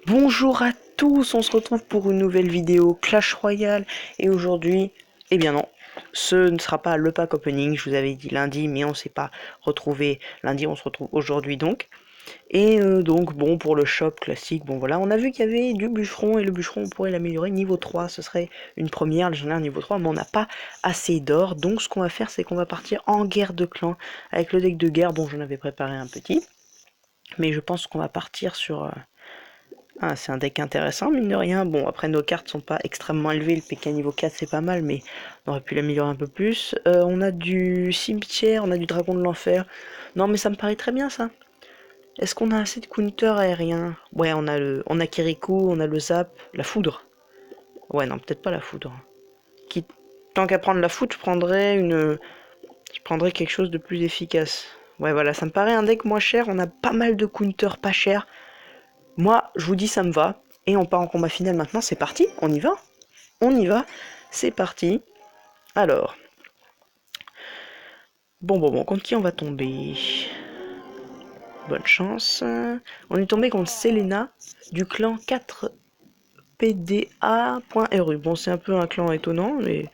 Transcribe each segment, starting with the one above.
Bonjour à tous, on se retrouve pour une nouvelle vidéo Clash Royale et aujourd'hui, eh bien non, ce ne sera pas le pack opening, je vous avais dit lundi mais on s'est pas retrouvé lundi, on se retrouve aujourd'hui donc. Et donc bon pour le shop classique, bon voilà, on a vu qu'il y avait du bûcheron et le bûcheron on pourrait l'améliorer niveau 3, ce serait une première, légendaire niveau 3, mais on n'a pas assez d'or, donc ce qu'on va faire c'est qu'on va partir en guerre de clan avec le deck de guerre, bon j'en avais préparé un petit, mais je pense qu'on va partir sur... Ah, c'est un deck intéressant, mine de rien. Bon, après, nos cartes sont pas extrêmement élevées. Le PK niveau 4, c'est pas mal, mais on aurait pu l'améliorer un peu plus. On a du cimetière, on a du dragon de l'enfer. Non, mais ça me paraît très bien, ça. Est-ce qu'on a assez de counters aériens? Ouais, on a Kirikou, on a le zap, la foudre. Ouais, non, peut-être pas la foudre. Qui... Tant qu'à prendre la foudre, je prendrais quelque chose de plus efficace. Ouais, voilà, ça me paraît un deck moins cher. On a pas mal de counters pas chers. Moi, je vous dis, ça me va. Et on part en combat final maintenant, c'est parti, on y va. On y va, c'est parti. Alors, bon, contre qui on va tomber? Bonne chance. On est tombé contre Selena du clan 4pda.ru. Bon, c'est un peu un clan étonnant, mais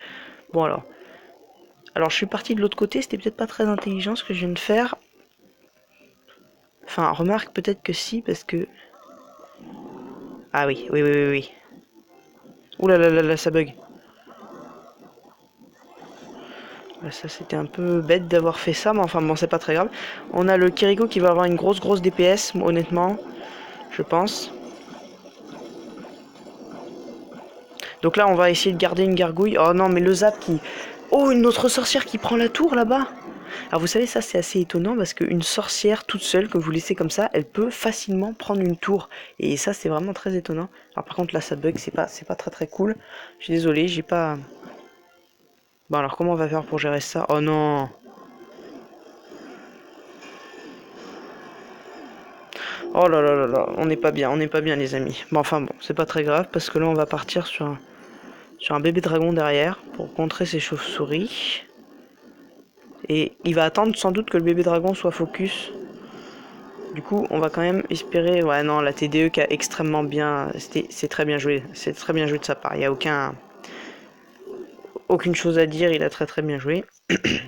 bon alors. Alors, je suis parti de l'autre côté, c'était peut-être pas très intelligent ce que je viens de faire. Enfin, remarque peut-être que si, parce que... Ah oui. Ouh là, ça bug. Ça c'était un peu bête d'avoir fait ça, mais enfin bon c'est pas très grave. On a le Kiriko qui va avoir une grosse DPS, honnêtement, je pense. Donc là on va essayer de garder une gargouille. Oh non mais le zap qui... Oh une autre sorcière qui prend la tour là-bas. Alors vous savez ça c'est assez étonnant parce qu'une sorcière toute seule que vous laissez comme ça, elle peut facilement prendre une tour. Et ça c'est vraiment très étonnant. Alors par contre là ça bug, c'est pas très cool. Je suis désolé, j'ai pas... Bon alors comment on va faire pour gérer ça? Oh non. Oh là, on n'est pas bien, les amis. Bon, enfin bon, c'est pas très grave parce que là on va partir sur un bébé dragon derrière pour contrer ces chauves-souris. Et il va attendre sans doute que le bébé dragon soit focus. Du coup, on va quand même espérer. Ouais, non, la TDE qui a extrêmement bien. C'est très bien joué. C'est très bien joué de sa part. Il n'y a aucune chose à dire. Il a très bien joué.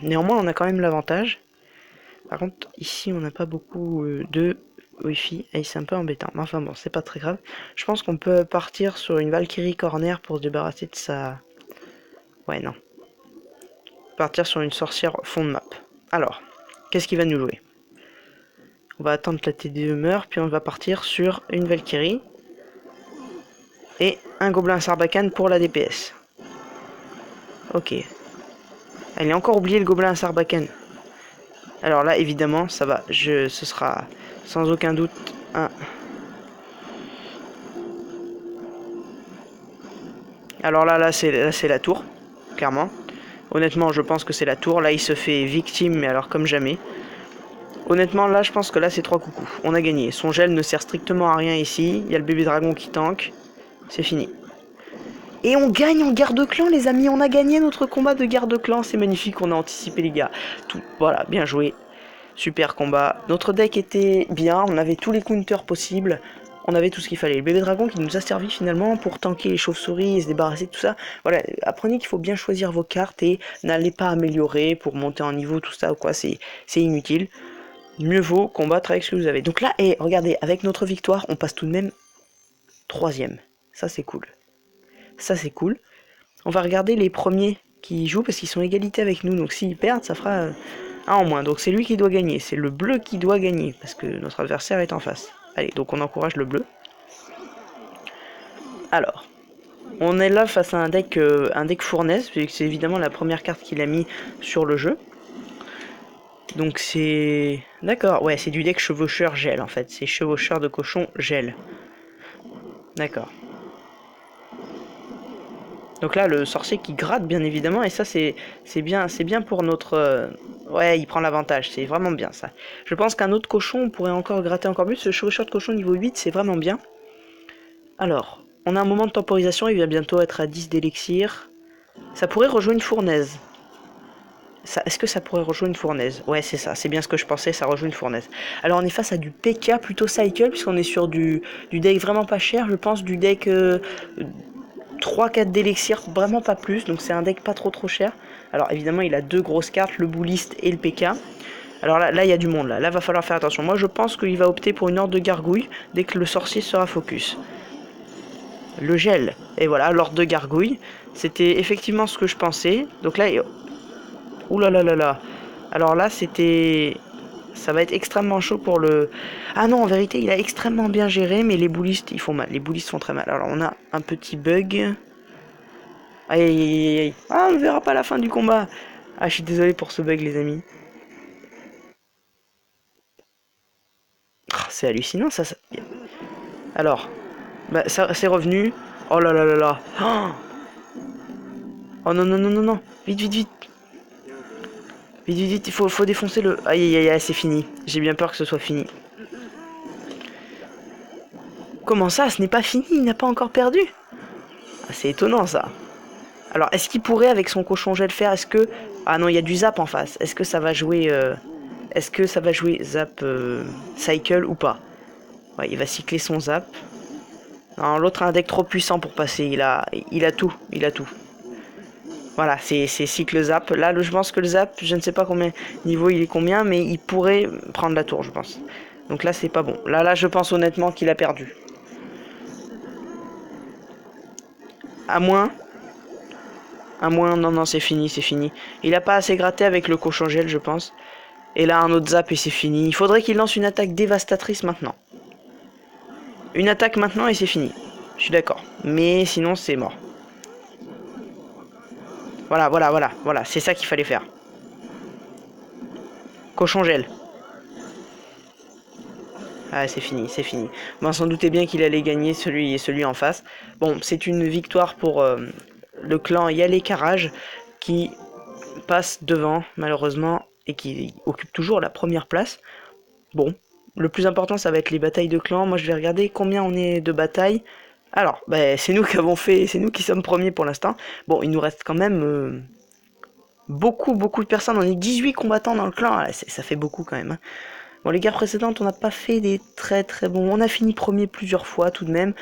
Néanmoins, on a quand même l'avantage. Par contre, ici, on n'a pas beaucoup de Wi-Fi et c'est un peu embêtant. Mais enfin bon, c'est pas très grave. Je pense qu'on peut partir sur une Valkyrie corner pour se débarrasser de sa... Ouais, non. Partir sur une sorcière fond de map. Alors, qu'est-ce qu'il va nous jouer? On va attendre que la TDE meure, puis on va partir sur une Valkyrie. Et un gobelin Sarbacane pour la DPS. Ok. Elle est encore oublié le gobelin Sarbacane. Alors là, évidemment, ça va. Ce sera sans aucun doute un... Alors là c'est la tour, clairement. Honnêtement, je pense que c'est la tour. Là, il se fait victime, mais alors comme jamais. Honnêtement, là, je pense que là, c'est 3 coucous. On a gagné. Son gel ne sert strictement à rien ici. Il y a le bébé dragon qui tank. C'est fini. Et on gagne en garde clan, les amis. On a gagné notre combat de garde clan. C'est magnifique. On a anticipé, les gars. Tout, voilà, bien joué. Super combat. Notre deck était bien. On avait tous les counters possibles. On avait tout ce qu'il fallait. Le bébé dragon qui nous a servi finalement pour tanker les chauves-souris et se débarrasser de tout ça. Voilà, apprenez qu'il faut bien choisir vos cartes et n'allez pas améliorer pour monter en niveau, tout ça ou quoi, c'est inutile. Mieux vaut combattre avec ce que vous avez. Donc là, regardez, avec notre victoire, on passe tout de même 3ème. Ça c'est cool. Ça c'est cool. On va regarder les premiers qui jouent parce qu'ils sont égalité avec nous. Donc s'ils perdent, ça fera un en moins. Donc c'est lui qui doit gagner. C'est le bleu qui doit gagner parce que notre adversaire est en face. Allez, donc on encourage le bleu. Alors, on est là face à un deck fournaise, c'est évidemment la première carte qu'il a mis sur le jeu. Donc c'est... D'accord, ouais, c'est du deck chevaucheur gel en fait. C'est chevaucheur de cochon gel. D'accord. Donc là, le sorcier qui gratte bien évidemment, et ça c'est bien pour notre... Ouais, il prend l'avantage, c'est vraiment bien ça. Je pense qu'un autre cochon pourrait encore gratter encore plus. Ce chevaucheur de cochon niveau 8, c'est vraiment bien. Alors, on a un moment de temporisation, il va bientôt être à 10 d'élixir. Ça pourrait rejoindre une fournaise. Est-ce que ça pourrait rejoindre une fournaise? Ouais, c'est ça, c'est bien ce que je pensais, ça rejoint une fournaise. Alors on est face à du PK plutôt cycle, puisqu'on est sur du deck vraiment pas cher, je pense du deck 3-4 d'élixir, vraiment pas plus, donc c'est un deck pas trop cher. Alors évidemment il a deux grosses cartes, le bouliste et le PK. Alors là il y a du monde, là va falloir faire attention. Moi je pense qu'il va opter pour une horde de gargouilles dès que le sorcier sera focus. Le gel, et voilà, l'horde de gargouilles. C'était effectivement ce que je pensais. Donc là, ouh là là là là. Alors là c'était... Ça va être extrêmement chaud pour le... Ah non, en vérité, il a extrêmement bien géré, mais les boulistes, ils font mal. Les boulistes font très mal. Alors, on a un petit bug. Aïe, aïe, aïe, aïe. Ah, on ne verra pas la fin du combat. Ah, je suis désolé pour ce bug, les amis. Ah, c'est hallucinant, ça. Alors, bah, ça, c'est revenu. Oh là là là là. Oh non, non, non, non, non. Vite, vite, vite. Vite, vite, vite. Il faut défoncer le... Aïe, aïe, aïe, aïe, c'est fini. J'ai bien peur que ce soit fini. Comment ça, ce n'est pas fini? Il n'a pas encore perdu? Ah, c'est étonnant, ça. Alors, est-ce qu'il pourrait, avec son cochon gel, faire... Est-ce que... Ah non, il y a du zap en face. Est-ce que ça va jouer... Est-ce que ça va jouer zap cycle ou pas? Ouais, il va cycler son zap. Non, l'autre a un deck trop puissant pour passer. Il a tout. Il a tout. Voilà, c'est cycle zap. Là, je pense que le zap, je ne sais pas combien niveau il est combien, mais il pourrait prendre la tour, je pense. Donc là, c'est pas bon. Là, je pense honnêtement qu'il a perdu. À moins... non, non, c'est fini, c'est fini. Il a pas assez gratté avec le cochon gel, je pense. Et là, un autre zap et c'est fini. Il faudrait qu'il lance une attaque dévastatrice maintenant. Une attaque maintenant et c'est fini. Je suis d'accord. Mais sinon, c'est mort. Voilà, voilà, voilà, voilà. C'est ça qu'il fallait faire. Cochon gel. Ah, c'est fini, c'est fini. Bon, on s'en doutait bien qu'il allait gagner celui en face. Bon, c'est une victoire pour le clan Yale Carrage qui passe devant, malheureusement, et qui occupe toujours la première place. Bon, le plus important, ça va être les batailles de clans. Moi, je vais regarder combien on est de batailles. Alors, bah, c'est nous qui avons fait, c'est nous qui sommes premiers pour l'instant. Bon, il nous reste quand même beaucoup de personnes. On est 18 combattants dans le clan. Ah, ça fait beaucoup quand même. Hein. Bon, les guerres précédentes, on n'a pas fait des très bons. On a fini premier plusieurs fois tout de même.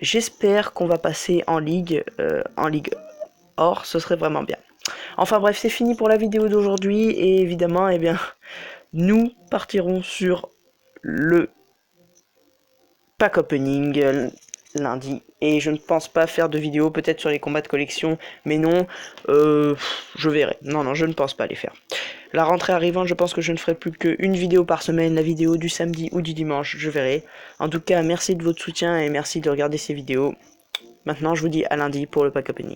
J'espère qu'on va passer en ligue or, ce serait vraiment bien. Enfin bref, c'est fini pour la vidéo d'aujourd'hui et évidemment, eh bien, nous partirons sur le pack opening lundi et je ne pense pas faire de vidéo peut-être sur les combats de collection, mais non, je verrai. Non, je ne pense pas les faire. La rentrée arrivant, je pense que je ne ferai plus qu'une vidéo par semaine, la vidéo du samedi ou du dimanche, je verrai. En tout cas, merci de votre soutien et merci de regarder ces vidéos. Maintenant, je vous dis à lundi pour le pack opening.